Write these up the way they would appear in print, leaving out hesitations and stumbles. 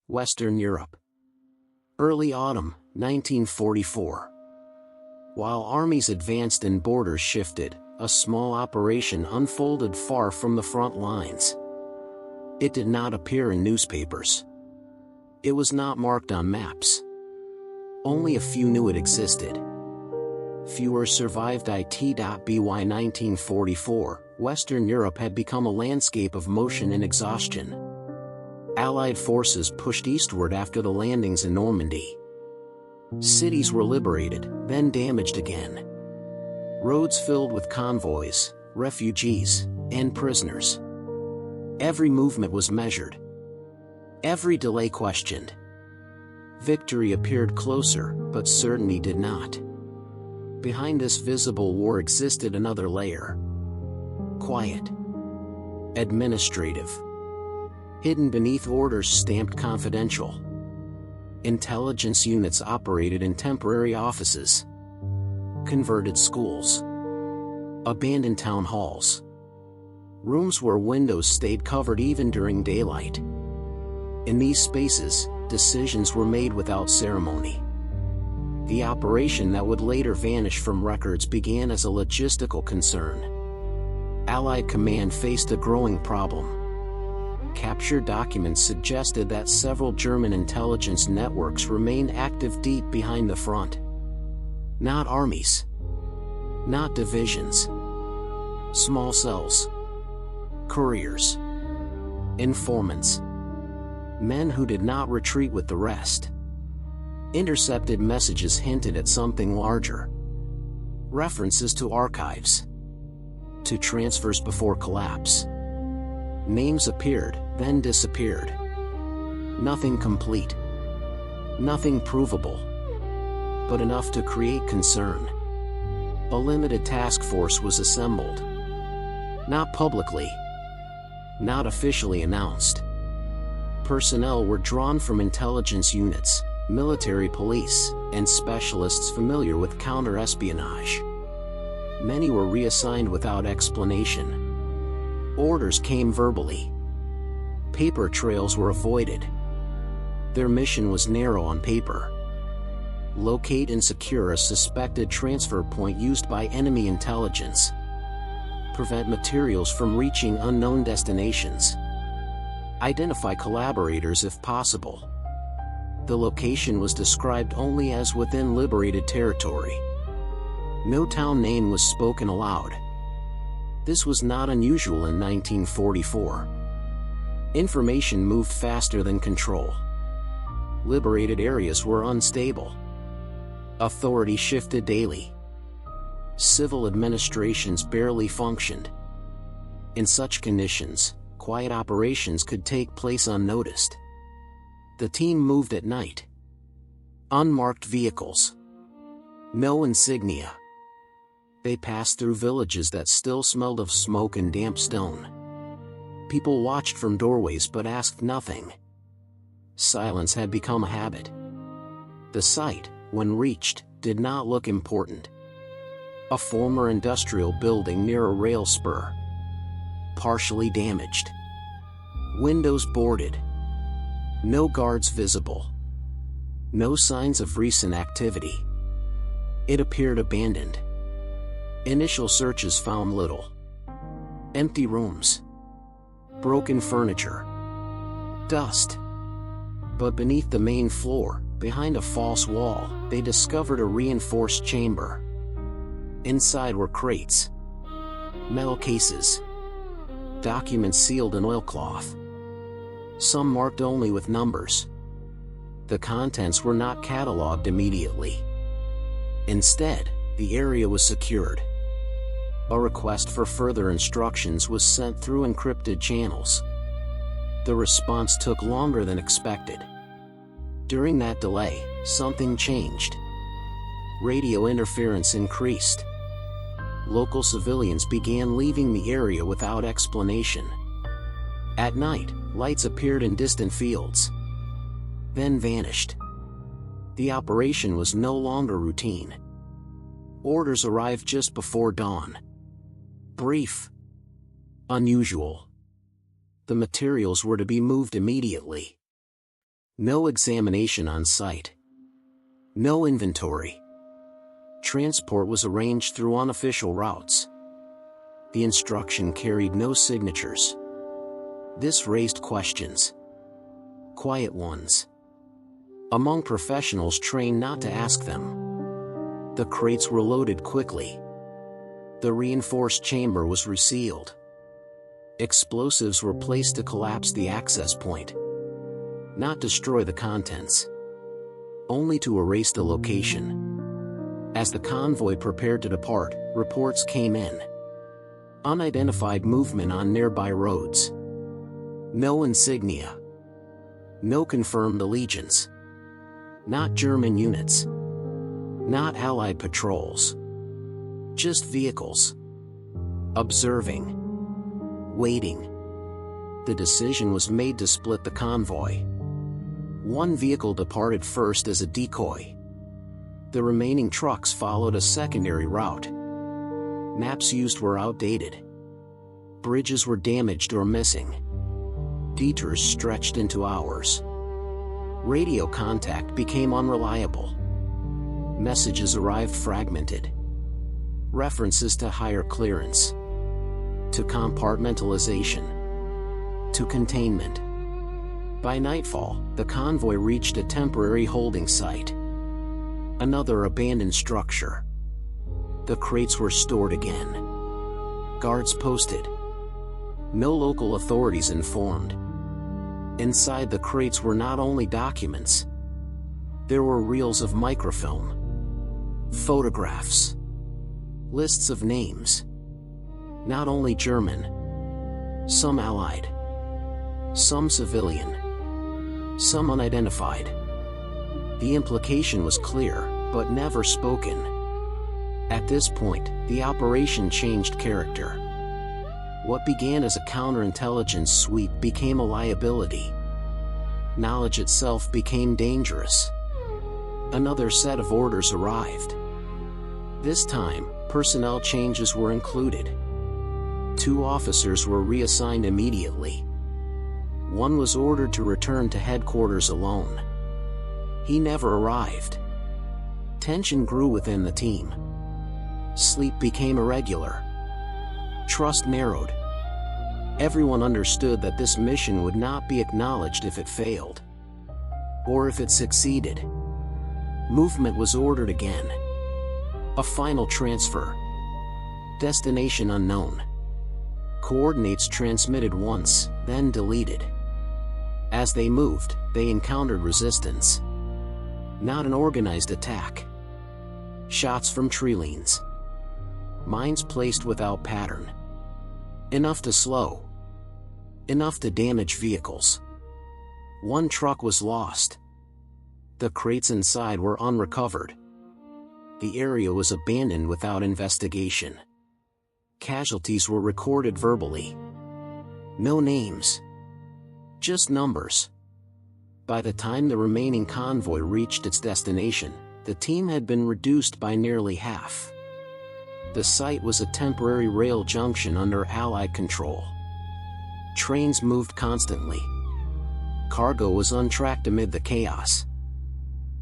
Western Europe. Early autumn, 1944. While armies advanced and borders shifted, a small operation unfolded far from the front lines. It did not appear in newspapers. It was not marked on maps. Only a few knew it existed. Fewer survived it.By 1944, Western Europe had become a landscape of motion and exhaustion. Allied forces pushed eastward after the landings in Normandy. Cities were liberated, then damaged again. Roads filled with convoys, refugees, and prisoners. Every movement was measured. Every delay questioned. Victory appeared closer, but certainty did not. Behind this visible war existed another layer. Quiet. Administrative. Hidden beneath orders stamped confidential. Intelligence units operated in temporary offices. Converted schools. Abandoned town halls. Rooms where windows stayed covered even during daylight. In these spaces, decisions were made without ceremony. The operation that would later vanish from records began as a logistical concern. Allied command faced a growing problem. Captured documents suggested that several German intelligence networks remained active deep behind the front. Not armies. Not divisions. Small cells. Couriers. Informants. Men who did not retreat with the rest. Intercepted messages hinted at something larger. References to archives. To transfers before collapse. Names appeared, then disappeared. Nothing complete. Nothing provable. But enough to create concern. A limited task force was assembled. Not publicly. Not officially announced. Personnel were drawn from intelligence units, military police, and specialists familiar with counter-espionage. Many were reassigned without explanation. Orders came verbally. Paper trails were avoided. Their mission was narrow on paper. Locate and secure a suspected transfer point used by enemy intelligence. Prevent materials from reaching unknown destinations. Identify collaborators if possible. The location was described only as within liberated territory. No town name was spoken aloud. This was not unusual in 1944. Information moved faster than control. Liberated areas were unstable. Authority shifted daily. Civil administrations barely functioned. In such conditions, quiet operations could take place unnoticed. The team moved at night. Unmarked vehicles. No insignia. They passed through villages that still smelled of smoke and damp stone. People watched from doorways but asked nothing. Silence had become a habit. The site, when reached, did not look important. A former industrial building near a rail spur. Partially damaged. Windows boarded. No guards visible. No signs of recent activity. It appeared abandoned. Initial searches found little. Empty rooms. Broken furniture. Dust. But beneath the main floor, behind a false wall, they discovered a reinforced chamber. Inside were crates. Metal cases. Documents sealed in oilcloth. Some marked only with numbers. The contents were not cataloged immediately. Instead, the area was secured. A request for further instructions was sent through encrypted channels. The response took longer than expected. During that delay, something changed. Radio interference increased. Local civilians began leaving the area without explanation. At night, lights appeared in distant fields. Then vanished. The operation was no longer routine. Orders arrived just before dawn. Brief. Unusual. The materials were to be moved immediately. No examination on site. No inventory. Transport was arranged through unofficial routes. The instruction carried no signatures. This raised questions. Quiet ones. Among professionals trained not to ask them. The crates were loaded quickly. The reinforced chamber was resealed. Explosives were placed to collapse the access point. Not destroy the contents. Only to erase the location. As the convoy prepared to depart, reports came in. Unidentified movement on nearby roads. No insignia. No confirmed allegiance. Not German units. Not Allied patrols. Just vehicles. Observing. Waiting. The decision was made to split the convoy. One vehicle departed first as a decoy. The remaining trucks followed a secondary route. Maps used were outdated. Bridges were damaged or missing. Detours stretched into hours. Radio contact became unreliable. Messages arrived fragmented. References to higher clearance. To compartmentalization. To containment. By nightfall, the convoy reached a temporary holding site. Another abandoned structure. The crates were stored again. Guards posted. No local authorities informed. Inside the crates were not only documents. There were reels of microfilm. Photographs. Lists of names. Not only German. Some Allied. Some civilian. Some unidentified. The implication was clear, but never spoken. At this point, the operation changed character. What began as a counterintelligence sweep became a liability. Knowledge itself became dangerous. Another set of orders arrived. This time, personnel changes were included. 2 officers were reassigned immediately. One was ordered to return to headquarters alone. He never arrived. Tension grew within the team. Sleep became irregular. Trust narrowed. Everyone understood that this mission would not be acknowledged if it failed. Or if it succeeded. Movement was ordered again. A final transfer. Destination unknown. Coordinates transmitted once, then deleted. As they moved, they encountered resistance. Not an organized attack. Shots from tree-leans. Mines placed without pattern. Enough to slow. Enough to damage vehicles. One truck was lost. The crates inside were unrecovered. The area was abandoned without investigation. Casualties were recorded verbally. No names. Just numbers. By the time the remaining convoy reached its destination, the team had been reduced by nearly half. The site was a temporary rail junction under Allied control. Trains moved constantly. Cargo was untracked amid the chaos.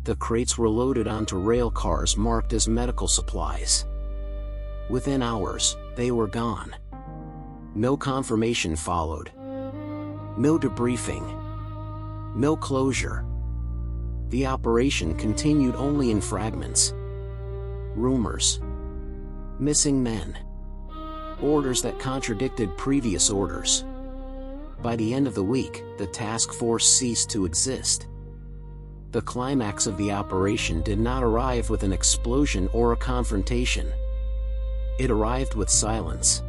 The crates were loaded onto rail cars marked as medical supplies. Within hours, they were gone. No confirmation followed. No debriefing. No closure. The operation continued only in fragments. Rumors. Missing men. Orders that contradicted previous orders. By the end of the week, the task force ceased to exist. The climax of the operation did not arrive with an explosion or a confrontation. It arrived with silence.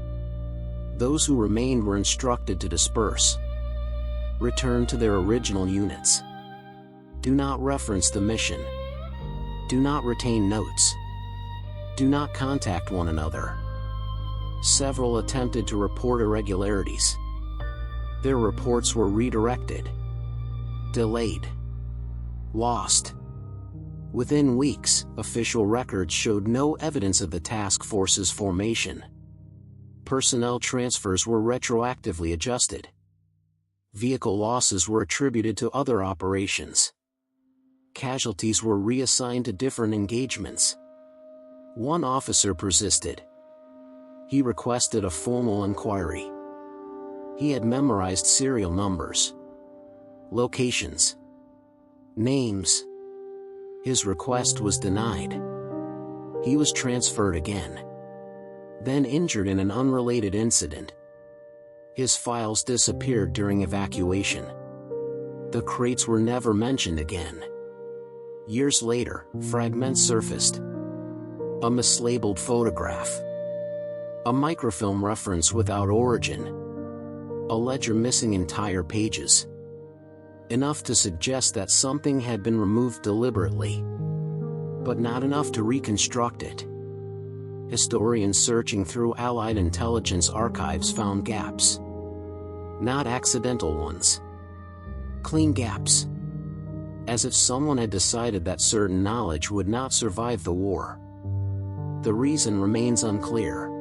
Those who remained were instructed to disperse. Return to their original units. Do not reference the mission. Do not retain notes. Do not contact one another. Several attempted to report irregularities. Their reports were redirected. Delayed. Lost. Within weeks, official records showed no evidence of the task force's formation. Personnel transfers were retroactively adjusted. Vehicle losses were attributed to other operations. Casualties were reassigned to different engagements. One officer persisted. He requested a formal inquiry. He had memorized serial numbers, locations, names. His request was denied. He was transferred again, then injured in an unrelated incident. His files disappeared during evacuation. The crates were never mentioned again. Years later, fragments surfaced. A mislabeled photograph. A microfilm reference without origin. A ledger missing entire pages. Enough to suggest that something had been removed deliberately, but not enough to reconstruct it. Historians searching through Allied intelligence archives found gaps. Not accidental ones. Clean gaps. As if someone had decided that certain knowledge would not survive the war. The reason remains unclear.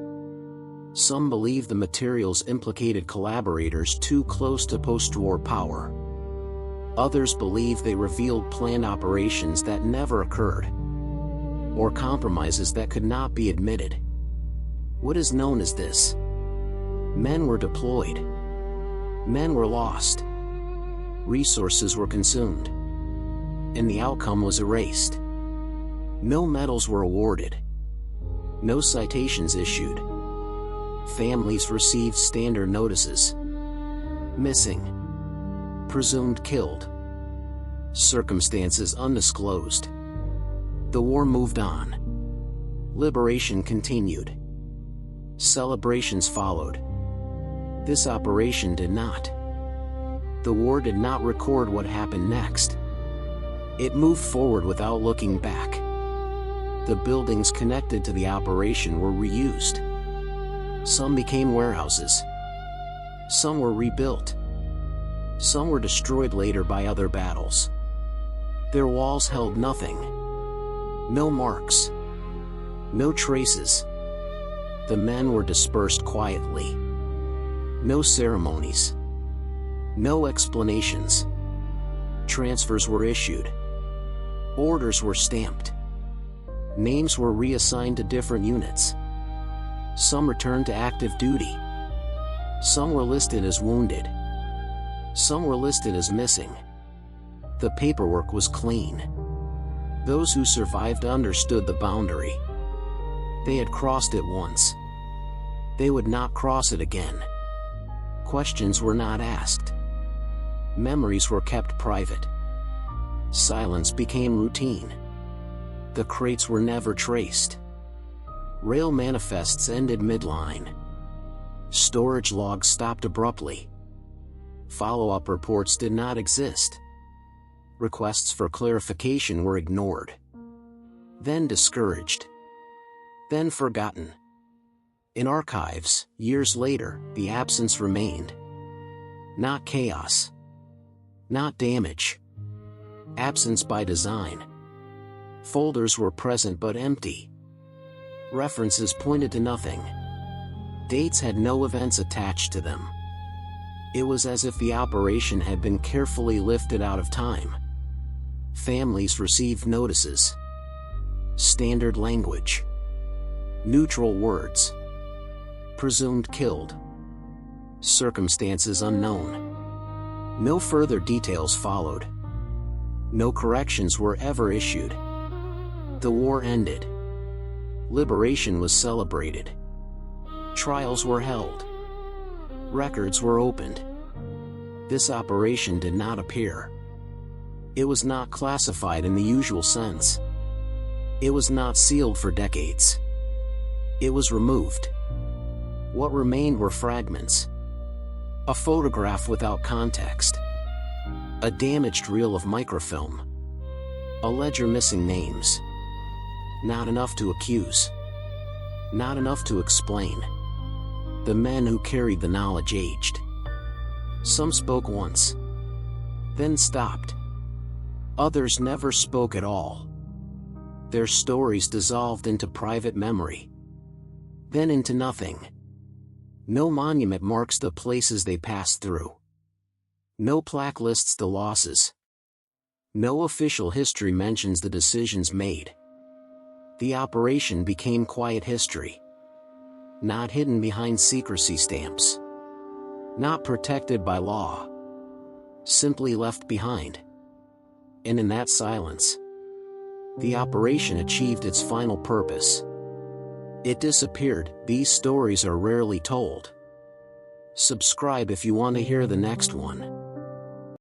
Some believe the materials implicated collaborators too close to post-war power. Others believe they revealed planned operations that never occurred, or compromises that could not be admitted. What is known as this? Men were deployed. Men were lost. Resources were consumed. And the outcome was erased. No medals were awarded. No citations issued. Families received standard notices. Missing. Presumed killed. Circumstances undisclosed. The war moved on. Liberation continued. Celebrations followed. This operation did not. The war did not record what happened next. It moved forward without looking back. The buildings connected to the operation were reused. Some became warehouses. Some were rebuilt. Some were destroyed later by other battles. Their walls held nothing. No marks. No traces. The men were dispersed quietly. No ceremonies. No explanations. Transfers were issued. Orders were stamped. Names were reassigned to different units. Some returned to active duty. Some were listed as wounded. Some were listed as missing. The paperwork was clean. Those who survived understood the boundary. They had crossed it once. They would not cross it again. Questions were not asked. Memories were kept private. Silence became routine. The crates were never traced. Rail manifests ended midline. Storage logs stopped abruptly. Follow-up reports did not exist. Requests for clarification were ignored. Then discouraged. Then forgotten. In archives, years later, the absence remained. Not chaos. Not damage. Absence by design. Folders were present but empty. References pointed to nothing. Dates had no events attached to them. It was as if the operation had been carefully lifted out of time. Families received notices. Standard language. Neutral words. Presumed killed. Circumstances unknown. No further details followed. No corrections were ever issued. The war ended. Liberation was celebrated. Trials were held. Records were opened. This operation did not appear. It was not classified in the usual sense. It was not sealed for decades. It was removed. What remained were fragments. A photograph without context. A damaged reel of microfilm. A ledger missing names. Not enough to accuse. Not enough to explain. The men who carried the knowledge aged. Some spoke once. Then stopped. Others never spoke at all. Their stories dissolved into private memory. Then into nothing. No monument marks the places they passed through. No plaque lists the losses. No official history mentions the decisions made. The operation became quiet history. Not hidden behind secrecy stamps. Not protected by law. Simply left behind. And in that silence, the operation achieved its final purpose. It disappeared. These stories are rarely told. Subscribe if you want to hear the next one.